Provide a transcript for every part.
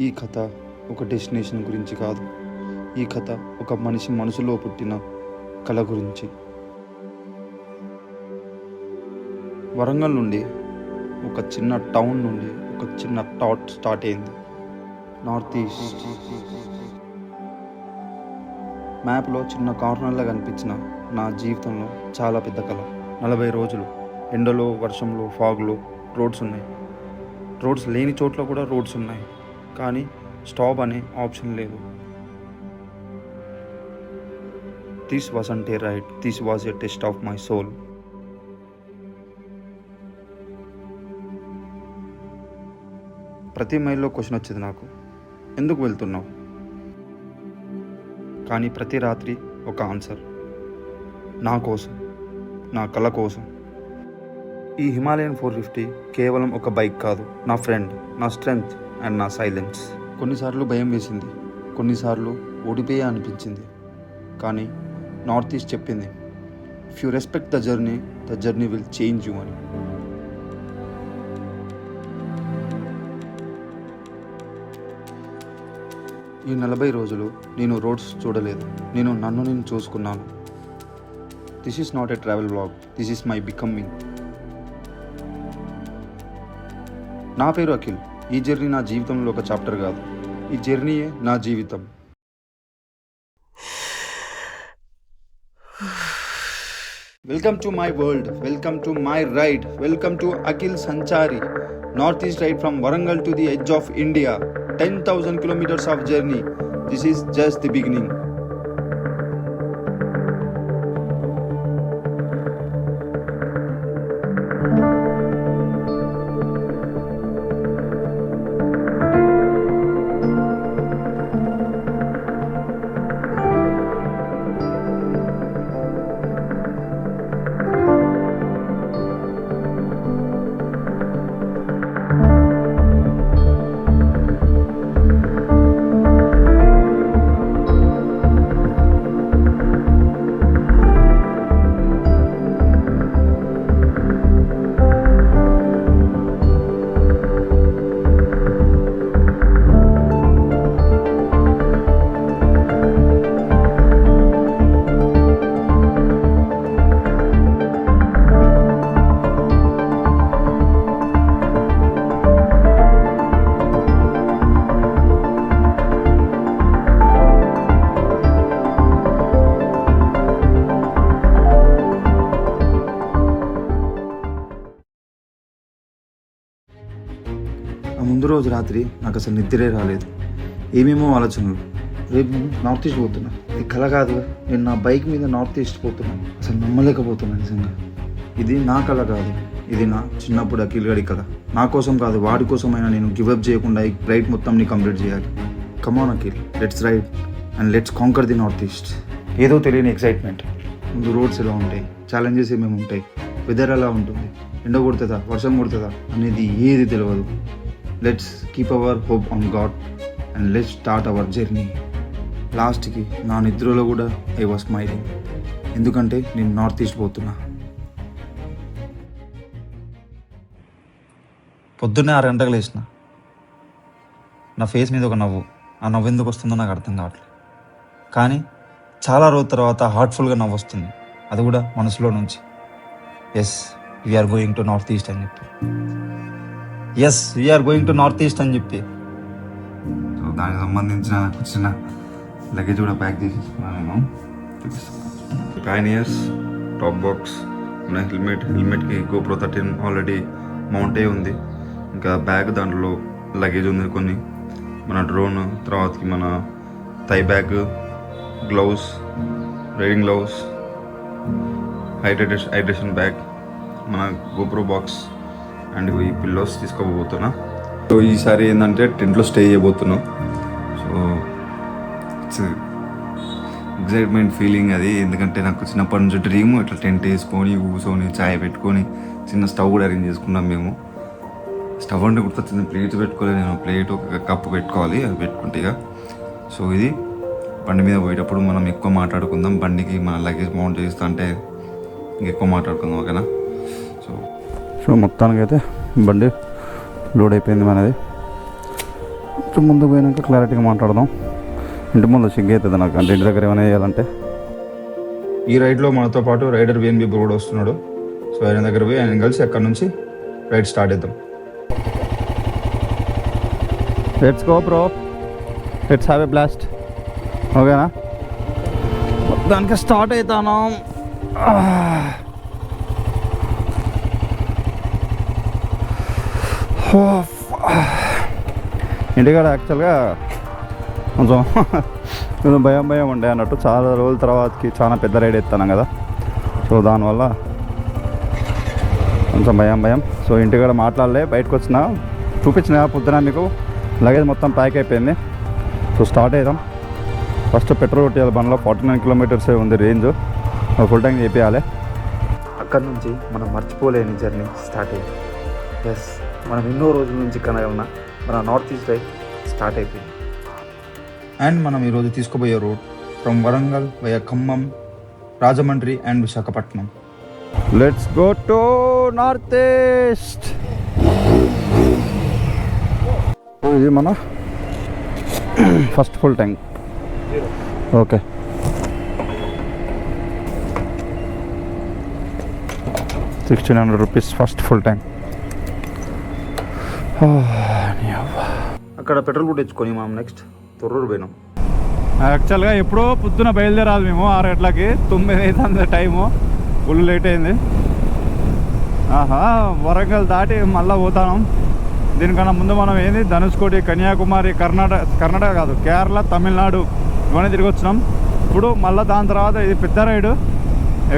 ఈ కథ ఒక డెస్టినేషన్ గురించి కాదు. ఈ కథ ఒక మనిషి మనసులో పుట్టిన కళ గురించి. వరంగల్ నుండి ఒక చిన్న టౌన్ నుండి ఒక చిన్న థాట్ స్టార్ట్ అయింది. నార్త్ ఈస్ట్ మ్యాప్లో చిన్న కార్నర్లో కనిపించిన నా జీవితంలో చాలా పెద్ద కళ. 40 రోజులు ఎండలో, వర్షంలో, ఫాగ్లో రోడ్స్ ఉన్నాయి. రోడ్స్ లేని చోట్ల కూడా రోడ్స్ ఉన్నాయి, కానీ స్టాప్ అనే ఆప్షన్ లేదు. This wasn't a ride, this was a test of my soul. ప్రతి మైల్లో క్వశ్చన్ వచ్చేది నాకు, ఎందుకు వెళ్తున్నావు? కానీ ప్రతి రాత్రి ఒక ఆన్సర్, నా కోసం, నా కళ కోసం. ఈ హిమాలయన్ 450 కేవలం ఒక బైక్ కాదు, నా ఫ్రెండ్, నా స్ట్రెంగ్త్ అండ్ నా సైలెన్స్. కొన్నిసార్లు భయం వేసింది, కొన్నిసార్లు ఓడిపోయే అనిపించింది. కానీ నార్త్ ఈస్ట్ చెప్పింది, if you respect the journey will change you అని. ఈ 40 రోజులు నేను రోడ్స్ చూడలేదు, నేను చూసుకున్నాను. This is not a travel vlog, this is my becoming. నా పేరు అఖిల్. ఈ జర్నీ నా జీవితంలో ఒక చాప్టర్ కాదు, ఈ జర్నీయే నా జీవితం. Welcome to my world, welcome to my ride, welcome to Akhil Sanchari. North east ride from Warangal to the edge of India. 10,000 kilometers of journey. This is just the beginning. ఆ ముందు రోజు రాత్రి నాకు అసలు నిద్రే రాలేదు. ఏమేమో ఆలోచనలు. రేపు నార్త్ ఈస్ట్ పోతున్నా, ఇది కల కాదు, నేను నా బైక్ మీద నార్త్ ఈస్ట్ పోతున్నాను. అసలు నమ్మలేకపోతున్నాను నిజంగా. ఇది నా కళ కాదు, ఇది నా చిన్నప్పుడు అఖిల్ గడి కళ. నా కోసం కాదు, వాడి కోసమైనా నేను గివప్ చేయకుండా ఈ రైడ్ మొత్తంని కంప్లీట్ చేయాలి. Come on Akhil, let's ride and let's conquer the north east. ఏదో తెలియని ఎక్సైట్మెంట్. ముందు రోడ్స్ ఎలా ఉంటాయి, ఛాలెంజెస్ ఏమేమి ఉంటాయి, వెదర్ ఎలా ఉంటుంది, ఎండ కొడుతుందా, వర్షం కొడుతుందా అనేది ఏది తెలియదు. Let's keep our hope on God and let's start our journey. లాస్ట్కి నా నిద్రలో కూడా ఐ వాజ్ స్మైలింగ్, ఎందుకంటే నేను నార్త్ ఈస్ట్ పోతున్నా. పొద్దున్నే 6 గంటలకు లేచిన. నా ఫేస్ మీద ఒక నవ్వు. ఆ నవ్వు ఎందుకు వస్తుందో నాకు అర్థం కావట్లేదు, కానీ చాలా రోజుల తర్వాత హార్ట్ఫుల్గా నవ్వు వస్తుంది, అది కూడా మనసులో నుంచి. Yes, we're going to north east అని చెప్పి. Yes, we're going to north east అని చెప్పి. దానికి సంబంధించిన చిన్న లగేజ్ కూడా ప్యాక్ చేసేసుకున్నాను నేను. పైనియర్స్ టాప్ బాక్స్, మన హెల్మెట్కి GoPro 13 ఆల్రెడీ మౌంట్ అయి ఉంది. ఇంకా బ్యాగ్, దాంట్లో లగేజ్ ఉంది కొన్ని, మన డ్రోన్, తర్వాతకి మన thigh bag, gloves, riding gloves, hydration bag, మన GoPro బాక్స్ అండ్ ఈ పిల్లోస్ తీసుకోబోతున్నా. సో ఈసారి ఏంటంటే టెంట్లో స్టే చేయబోతున్నాం. సో ఇట్స్ ఎగ్జైట్మెంట్ ఫీలింగ్ అది, ఎందుకంటే నాకు చిన్నప్పటి నుంచి డ్రీమ్ ఇట్లా టెంట్ వేసుకొని కూర్చొని చాయ్ పెట్టుకొని చిన్న స్టవ్ కూడా అరేంజ్ చేసుకున్నాం మేము. స్టవ్ అంటే గుర్తొచ్చింది, ప్లేట్ పెట్టుకోలేదు నేను. ప్లేట్ ఒక కప్పు పెట్టుకోవాలి, అది పెట్టుకుంటే ఇక. సో ఇది బండి మీద పోయేటప్పుడు మనం ఎక్కువ మాట్లాడుకుందాం. బండికి మన లగేజ్ మౌంట్ చేస్తా అంటే ఇంకెక్కువ మాట్లాడుకుందాం, ఓకేనా? సో మొత్తానికి అయితే బండి లోడ్ అయిపోయింది మనది. ఫస్ట్ ముందు పోయినాక క్లారిటీగా మాట్లాడదాం. ఇంటి ముందు సిగ్గు అవుతుంది నాకు, అంటే ఇంటి దగ్గర ఏమైనా చేయాలంటే. ఈ రైడ్లో మనతో పాటు రైడర్ విఎన్బి కూడా వస్తున్నాడు. సో ఆయన దగ్గర పోయి ఆయన కలిసి అక్కడ నుంచి రైడ్ స్టార్ట్ చేద్దాం. Let's go bro, let's have a blast. ఓకేనా, దానికి స్టార్ట్ అవుతాను. ఇంటికాడ యాక్చువల్గా కొంచెం కొంచెం భయం ఉండే అన్నట్టు. చాలా రోజుల తర్వాతకి చాలా పెద్ద రైడ్ ఎత్తాను కదా, సో దానివల్ల కొంచెం భయం. సో ఇంటికాడ మాట్లాడలే, బయటకు వచ్చిన చూపించిన పొద్దున మీకు లగేజ్ మొత్తం ప్యాక్ అయిపోయింది. సో స్టార్ట్ అవుదాం. ఫస్ట్ పెట్రోల్ కొట్టేయాలి బండ్లో. 49 కిలోమీటర్సే ఉంది రేంజ్, ఫుల్ ట్యాంక్ చేయాలి. అక్కడ నుంచి మనం మర్చిపోలేని జర్నీ స్టార్ట్ అయింది. ఎస్, మనం ఎన్నో రోజుల నుంచి కనగలన మన నార్త్ ఈస్ట్ రైడ్ స్టార్ట్ అయిపోయింది. అండ్ మనం ఈరోజు తీసుకోబోయే route from Warangal via Khammam, Rajahmundry and Visakhapatnam. Let's go to north east. ఇది మన first full tank. Okay, ₹1,600 first full tank. అక్కడ పెట్రోల్ కూడా తెచ్చుకొని మనం నెక్స్ట్ తొర్రూరు పోయినాం. యాక్చువల్గా ఎప్పుడో పొద్దున బయలుదేరాలి మేము 6 గంటలకి. 9 అవుతుంది టైము, ఫుల్ లేట్ అయింది. వరంగల్ దాటి మళ్ళీ పోతాను. దీనికన్నా ముందు మనం ఏంది ధనుష్కోటి, కన్యాకుమారి, కర్ణాటక కాదు కేరళ, తమిళనాడు ఇవన్నీ తిరిగి వచ్చినాం. ఇప్పుడు మళ్ళీ దాని తర్వాత ఇది పెద్ద రైడు.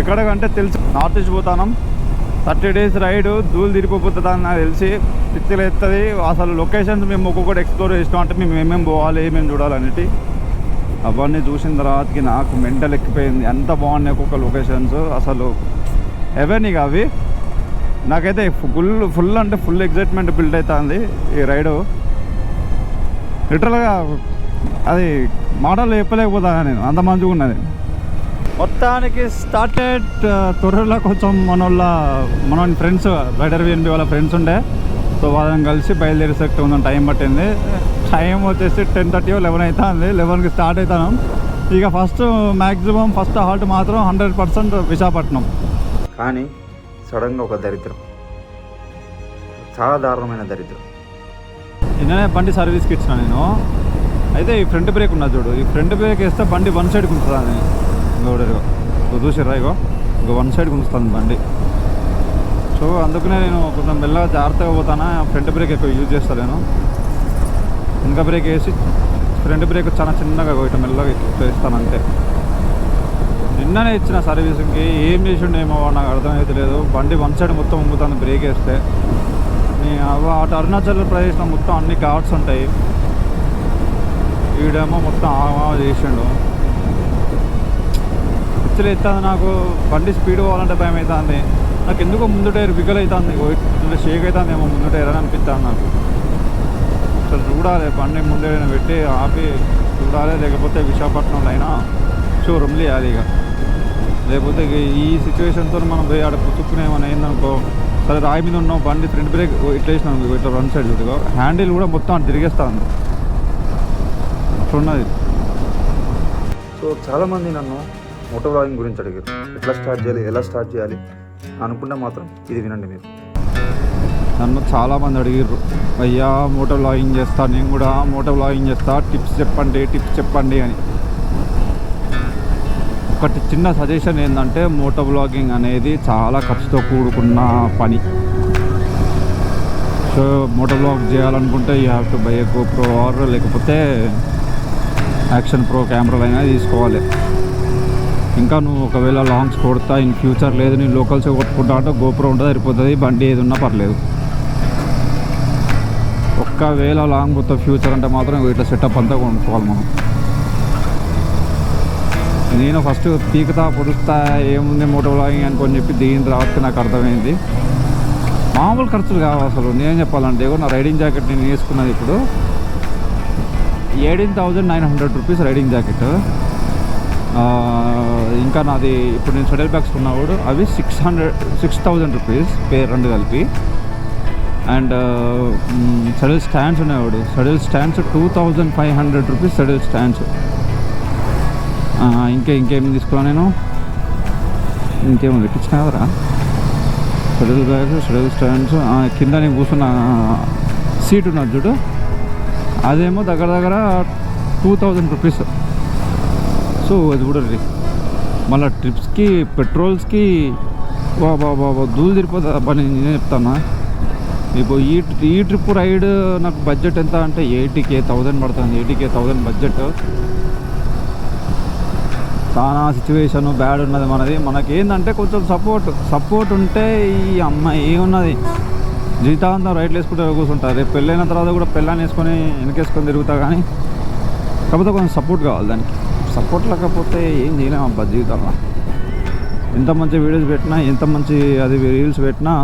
ఎక్కడికంటే తెలుసు నార్త్ ఈస్ట్ పోతాను. 30 days రైడు ధూళి తిరిగిపోతుంది అని నాకు తెలిసి పిచ్చిలు ఎత్తుంది. అసలు లొకేషన్స్ మేము ఒక్కొక్కటి ఎక్స్ప్లోర్ చేసినాం. అంటే మేము ఏమేమి పోవాలి, ఏమేమి చూడాలనేటి అవన్నీ చూసిన తర్వాతకి నాకు మెంటల్ ఎక్కిపోయింది. ఎంత బాగున్నాయి ఒక్కొక్క లొకేషన్స్, అసలు ఎవెనిక అవి. నాకైతే ఫుల్ అంటే ఫుల్ ఎగ్జైట్మెంట్ బిల్డ్ అవుతుంది ఈ రైడు. లిటరల్గా అది మాటలు చెప్పలేకపోతాను నేను, అంత మంచిగా ఉన్నది. మొత్తానికి స్టార్టెడ్. తొర్రూరులో కొంచెం మన ఫ్రెండ్స్ రైడర్ విఎన్బి వాళ్ళ ఫ్రెండ్స్ ఉండే, సో వాళ్ళని కలిసి బయలుదేరేసరికి కొంచెం టైం పట్టింది. టైం వచ్చేసి 10:30 or 11 అవుతుంది. 11కి స్టార్ట్ అవుతాను. ఇక మ్యాక్సిమం ఫస్ట్ హాల్ట్ మాత్రం 100% విశాఖపట్నం. కానీ సడన్గా ఒక దరిద్రం, చాలా దారుణమైన దరిద్రం. నిన్ననే బండి సర్వీస్కి ఇచ్చిన నేను. అయితే ఈ ఫ్రంట్ బ్రేక్ ఉన్నది చూడు, ఈ ఫ్రంట్ బ్రేక్ వేస్తే బండి వన్ సైడ్కి ఉంచుతుంది. చూసిర్రా, ఇగో 1 సైడ్కి ఉంచుతుంది బండి. సో అందుకనే నేను కొంచెం మెల్లగా జాగ్రత్తగా పోతాను. ఫ్రంట్ బ్రేక్ ఎక్కువ యూజ్ చేస్తాను. వెనక బ్రేక్ వేసి ఫ్రంట్ బ్రేక్ చాలా చిన్నగా ఇట్లా మెల్లగా వేస్తాను అంతే. నిన్ననే ఇచ్చిన సర్వీసింగ్కి ఏం చేసిండేమో నాకు అర్థమైతే లేదు. బండి వన్ సైడ్ మొత్తం ఉంగుతుంది బ్రేక్ వేస్తే. అటు అరుణాచల్ ప్రదేశ్లో మొత్తం అన్ని ఘాట్స్ ఉంటాయి, ఈడేమో మొత్తం ఆగా చేసిండు. పిచ్చలు ఎత్తుంది నాకు. బండి స్పీడ్ పోవాలంటే భయం అవుతుంది నాకు. ఎందుకో ముందు టైర్ విగల్ అవుతుంది, షేక్ అవుతుంది ఏమో ముందు టైర్ అని అనిపిస్తుంది నాకు. అసలు చూడాలి, బండి ముందే పెట్టి ఆపి చూడాలి. లేకపోతే విశాఖపట్నంలో అయినా షోరూమ్లు వేయాలి ఇక. లేకపోతే ఈ సిచ్యువేషన్తో మనం పోయి ఆడ పుచ్చుకునే ఏమైనా అయిందనుకో, సరే రాయి మీద ఉన్నాం, బండి ఫ్రంట్ బ్రేక్ ఇట్లా వేసినాం ఇట్లా ఫ్రంట్ సైడ్ చూడుకో, హ్యాండిల్ కూడా మొత్తం అటు తిరిగేస్తాను అట్లున్నది. సో చాలామంది నన్ను మోటో వ్లాగింగ్ గురించి అడిగారు, ఎట్లా స్టార్ట్ చేయాలి, ఎలా స్టార్ట్ చేయాలి అనుకుంటే మాత్రం ఇది వినండి మీరు. నన్ను చాలామంది అడిగారు, అయ్యా మోటో వ్లాగింగ్ చేస్తా, నేను కూడా మోటో వ్లాగింగ్ చేస్తా, టిప్స్ చెప్పండి అని. ఒకటి చిన్న సజెషన్ ఏంటంటే, మోటో వ్లాగింగ్ అనేది చాలా ఖర్చుతో కూడుకున్న పని. సో మోటో వ్లాగ్ చేయాలనుకుంటే you have to buy a GoPro or లేకపోతే యాక్షన్ ప్రో కెమెరాలు అయినా తీసుకోవాలి. ఇంకా నువ్వు ఒకవేళ లాంగ్స్ కొడతా ఇన్ ఫ్యూచర్ లేదు, నేను లోకల్స్ కొట్టుకుంటా అంటే GoPro ఉంటుంది, సరిపోతుంది. బండి ఏది ఉన్నా పర్లేదు. ఒక్కవేళ లాంగ్ పోతే ఫ్యూచర్ అంటే మాత్రం ఇట్లా సెటప్ అంతా కొనుక్కోవాలి మనం. నేను ఫస్ట్ పీకుతా పొడుస్తా ఏముంది మోటో వ్లాగింగ్ అనుకొని చెప్పి దీని తర్వాత నాకు అర్థమైంది మామూలు ఖర్చులు కావు అసలు. నేను చెప్పాలంటే నా రైడింగ్ జాకెట్ నేను వేసుకున్నది ఇప్పుడు ₹18,900 రైడింగ్ జాకెట్. ఇంకా నాది ఇప్పుడు నేను షటిల్ బ్యాగ్స్ ఉన్నవాడు అవి ₹6,000 పేరు రెండు కలిపి. అండ్ సడిల్ స్టాండ్స్ ఉన్నాయి. వాడు సడిల్ స్టాండ్స్ 2500 రూపీస్ సడిల్ స్టాండ్స్. ఇంకేం తీసుకున్నాను నేను, ఇంకేమో ఎక్కించిన కదరా షటిల్ బ్యాగ్స్, షటిల్ స్టాండ్స్. కింద నేను కూర్చున్న సీట్ ఉన్నది చూడు, అదేమో దగ్గర 2000 రూపీస్. సో అది కూడా మళ్ళీ ట్రిప్స్కి పెట్రోల్స్కి బాబా దూలు తిరిపోతుంది అబ్బా. నేనే చెప్తానా, ఇప్పుడు ఈ ట్రిప్ రైడ్ నాకు బడ్జెట్ ఎంత అంటే 80,000 పడుతుంది. 80,000 బడ్జెట్. చాలా సిచ్యువేషన్ బ్యాడ్ ఉన్నది మనది. మనకి ఏంటంటే కొంచెం సపోర్ట్ ఉంటే ఈ అమ్మాయి ఏమున్నది జీవితాంతం రైట్లు వేసుకుంటే కూర్చుంటారు. రేపు పెళ్ళైన తర్వాత కూడా పెళ్ళాన్ని వేసుకొని వెనకేసుకొని తిరుగుతా. కానీ కాకపోతే కొంచెం సపోర్ట్ కావాలి దానికి. సపోర్ట్ లేకపోతే ఏం చేయలేము అబ్బా జీవితంలో. ఎంత మంచి వీడియోస్ పెట్టినా, ఎంత మంచి అది రీల్స్ పెట్టినా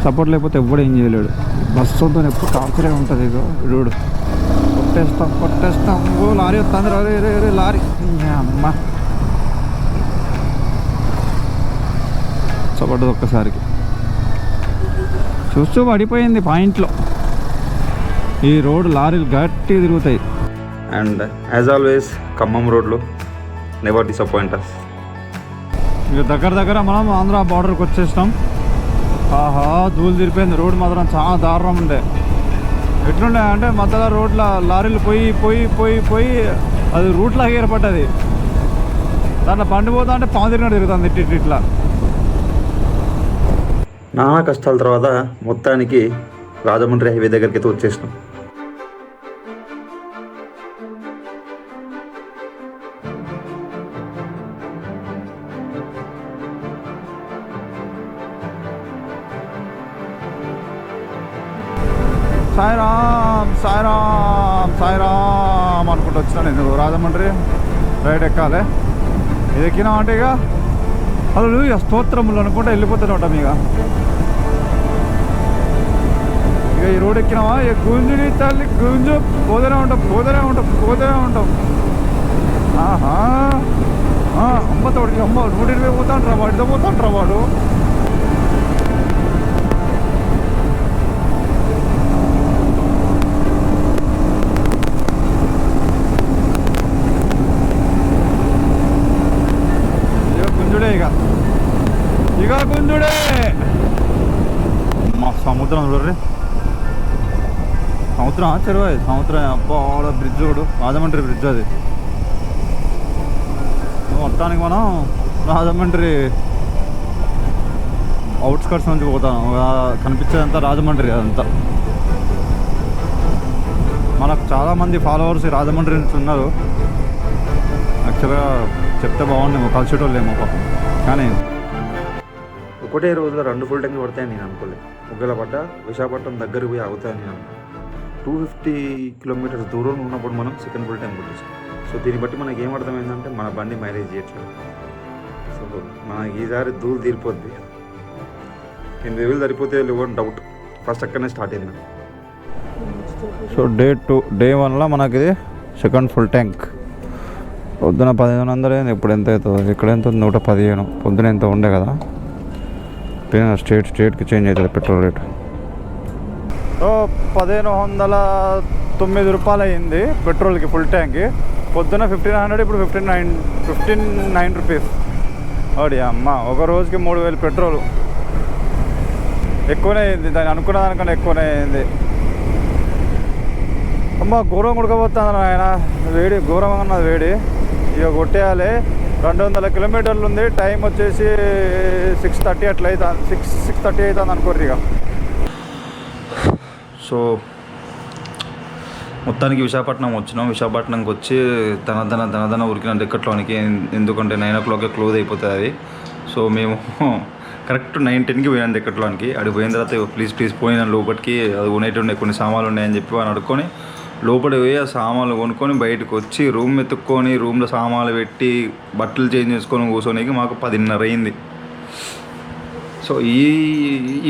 సపోర్ట్ లేకపోతే ఎవ్వడు ఏం చేయలేడు. బస్సుతో ఎప్పుడు టార్చరే ఉంటుంది. ఇక వీడు కొట్టేస్తాం ఓ లారీ వస్తుంది, రే లారీ అమ్మ చపడ్డది ఒక్కసారికి. చూస్తూ పడిపోయింది పాయింట్లో. ఈ రోడ్ లారీలు గట్టిగా తిరుగుతాయి. అండ్ యాజ్ ఆల్వేస్ ఖమ్మం రోడ్లు నెవర్ డిసప్పాయింట్ అస్. ఇక దగ్గర మనం ఆంధ్ర బార్డర్కి వచ్చేసినాం. ఆహా ధూళి తిరిపోయింది. రోడ్ మాత్రం చాలా దారుణం ఉండే. ఎట్లుండే అంటే మధ్యలో రోడ్ల లారీలు పోయి అది రూట్లాగా ఏర్పడ్డది. దాంట్లో బండి పోతా అంటే పాము తిరిగినట్టు తిరుగుతుంది ఇట్లా. నానా కష్టాల తర్వాత మొత్తానికి రాజమండ్రి హైవే దగ్గరికి అయితే వచ్చేసినాం. సాయిరామ్ అనుకుంటూ వచ్చినా నేను రాజమండ్రి. రైడ్ ఎక్కాలి. ఇది ఎక్కినా అంటే ఇక అసలు ఇక స్తోత్రములు అనుకుంటా వెళ్ళిపోతూనే ఉంటాం. ఇక ఈ రోడ్ ఎక్కినావా ఇక గుంజుని తల్లి గుంజు పోతూనే ఉంటాం. ఆహా అమ్మతోడికి 120 పోతాంట్రా వాడితో పోతాంట్రా వాడు. ఇక గుంజుడే. మా సముద్రం చూడర్రీ, చెరువు అది సముద్రం. అబ్బా బ్రిడ్జ్ చూడు, రాజమండ్రి బ్రిడ్జ్ అది. మొత్తానికి మనం రాజమండ్రి అవుట్స్కట్స్ నుంచి పోతాం. కనిపించేదంతా రాజమండ్రి. అదంతా మనకు చాలామంది ఫాలోవర్స్ రాజమండ్రి నుంచి ఉన్నారు. యాక్చువల్గా చెప్తే బాగుండేమో, కలిసేటోళ్ళేమో పాపం. కానీ ఒకటే రోజులో 2 ఫుల్ ట్యాంక్ పడతాయని నేను అనుకోలేదు. ఒకవేళ పడ్డా విశాఖపట్నం దగ్గరికి పోయి అవుతాయని నేను 250 కిలోమీటర్స్ దూరంలో ఉన్నప్పుడు మనం సెకండ్ ఫుల్ ట్యాంక్ కొట్టేసాం. సో దీన్ని బట్టి మనకి ఏం అర్థమైందంటే మన బండి మైలేజ్ చేయట్లేదు. సో మనకి ఈసారి ధూళి తీరిపోద్ది. 8,000 సరిపోతే లేవని డౌట్. ఫస్ట్ అక్కడనే స్టార్ట్ అయింది. సో డే 1లో మనకి సెకండ్ ఫుల్ ట్యాంక్. పొద్దున 1500 అయింది. ఇప్పుడు ఎంత అవుతుంది? ఇక్కడ ఎంత 115. పొద్దున ఎంత ఉండే కదా. స్టేట్కి చేంజ్ అవుతుంది పెట్రోల్ రేటు. సో 1509 రూపాయలు అయింది పెట్రోల్కి ఫుల్ ట్యాంక్కి. పొద్దున 1500, ఇప్పుడు 59 రూపీస్. ఓడి అమ్మ, ఒక రోజుకి 3000 పెట్రోల్. ఎక్కువనే అయింది, దాన్ని అనుకున్న దానికన్నా ఎక్కువనే అయింది. అమ్మ ఘోరం ఉడకపోతుంది ఆయన. వేడి ఘోరంగా ఉన్నది వేడి. ఇక కొట్టేయాలి. 200 కిలోమీటర్లు ఉంది. టైం వచ్చేసి 6:30 అట్లా అవుతుంది. 6:30 అవుతుంది అనుకోర్రి ఇక. సో మొత్తానికి విశాఖపట్నం వచ్చినాం. విశాఖపట్నంకి వచ్చి తన ఉరికిన డెక్కట్లోనికి. ఎందుకంటే 9 o'clock క్లోజ్ అయిపోతుంది అది. సో మేము కరెక్ట్ 9:10కి పోయాను డెక్కట్లోనికి. అడిగి పోయిన తర్వాత ప్లీజ్ పోయిన లోపలికి అది కొనేటుండే కొన్ని సామాన్లు ఉన్నాయని చెప్పి అని అడుక్కొని లోపలికి పోయి ఆ సామాన్లు కొనుక్కొని బయటకు వచ్చి రూమ్ ఎత్తుక్కొని రూమ్లో సామాన్లు పెట్టి బట్టలు చేంజ్ చేసుకొని కూర్చోనికి మాకు 10:30 అయింది. సో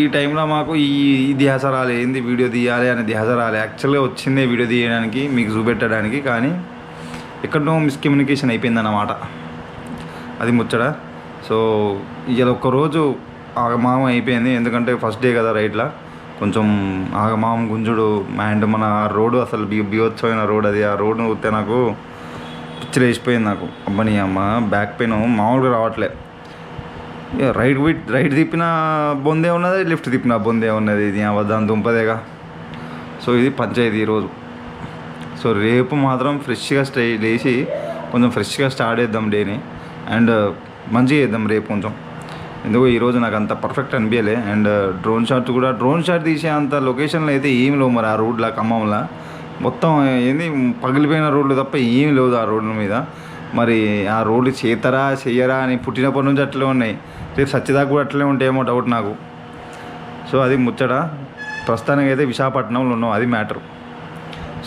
ఈ టైంలో మాకు ఈ ధ్యాస రాలే. ఏంది వీడియో తీయాలి అనే ధ్యాస రాలే. యాక్చువల్గా వచ్చిందే వీడియో తీయడానికి, మీకు చూపెట్టడానికి. కానీ ఎక్కడో మిస్కమ్యూనికేషన్ అయిపోయిందన్నమాట. అది ముచ్చట. సో ఇలా ఒక్కరోజు మామ అయిపోయింది. ఎందుకంటే ఫస్ట్ డే కదా రైడ్లో. కొంచెం ఆగమాం గుంజుడు అండ్ మన రోడ్డు అసలు బీవత్సమైన రోడ్ అది. ఆ రోడ్డు చూస్తే నాకు పిచ్చి వేసిపోయింది నాకు. అబ్బని అమ్మ బ్యాక్ పెయిన్ మామూలుగా రావట్లే. రైట్ తిప్పిన బొందే ఉన్నది, లెఫ్ట్ తిప్పిన బొందే ఉన్నది. ఇది దాని దుంపదేగా. సో ఇది పంచాయతీ ఈరోజు. సో రేపు మాత్రం ఫ్రెష్గా లేచి కొంచెం ఫ్రెష్గా స్టార్ట్ చేద్దాం డేని. అండ్ మంచిగా చేద్దాం రేపు కొంచెం. ఎందుకో ఈరోజు నాకు అంత పర్ఫెక్ట్ అనిపించలే. అండ్ డ్రోన్ షాట్ తీసే అంత లొకేషన్లో అయితే ఏమి లేవు మరి ఆ రోడ్లో. ఖమ్మంలో మొత్తం ఏంది పగిలిపోయిన రోడ్లు తప్ప ఏమి లేవు ఆ రోడ్ల మీద. మరి ఆ రోడ్లు చెయ్యరా అని పుట్టినప్పటి నుంచి అట్లే ఉన్నాయి. రేపు సత్యదాకా కూడా అట్లే ఉంటాయేమో డౌట్ నాకు. సో అది ముచ్చట. ప్రస్తుతానికి అయితే విశాఖపట్నంలో ఉన్నాం, అది మ్యాటర్.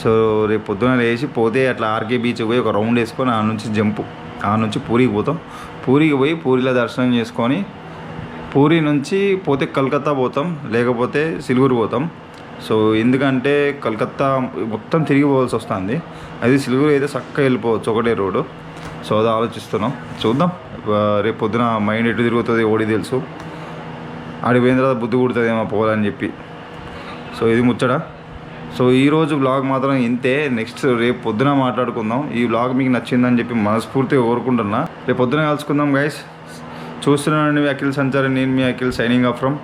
సో రేపు పొద్దున లేచి పోతే అట్లా ఆర్కే బీచ్కి పోయి ఒక రౌండ్ వేసుకొని ఆ నుంచి పూరికి పోతాం. పూరికి పోయి పూరిలో దర్శనం చేసుకొని పూరి నుంచి పోతే కలకత్తా పోతాం, లేకపోతే సిలిగురి పోతాం. సో ఎందుకంటే కలకత్తా మొత్తం తిరిగి పోవాల్సి వస్తుంది. అది సిలిగురి అయితే చక్కగా వెళ్ళిపోవచ్చు, ఒకటే రోడ్డు. సో అది ఆలోచిస్తున్నాం, చూద్దాం. రేపు పొద్దున మైండ్ ఎటు తిరుగుతుంది ఓడి తెలుసు. ఆడికి పోయిన తర్వాత బుద్ధి కుడుతుందేమో పోవాలని చెప్పి. సో ఇది ముచ్చట. సో ఈరోజు వ్లాగ్ మాత్రం ఇంతే. నెక్స్ట్ రేపు పొద్దున మాట్లాడుకుందాం. ఈ వ్లాగ్ మీకు నచ్చిందని చెప్పి మనస్ఫూర్తిగా కోరుకుంటున్నా. రేపు పొద్దున కలుసుకుందాం గైస్. చూస్తున్నానండి మీ అఖిల్ సంచారి. నేను మీ Akhil signing off from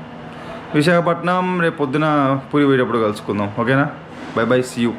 Visakhapatnam. రేపు పొద్దున పూరి పోయేటప్పుడు కలుసుకుందాం. ఓకేనా? Bye bye, see you.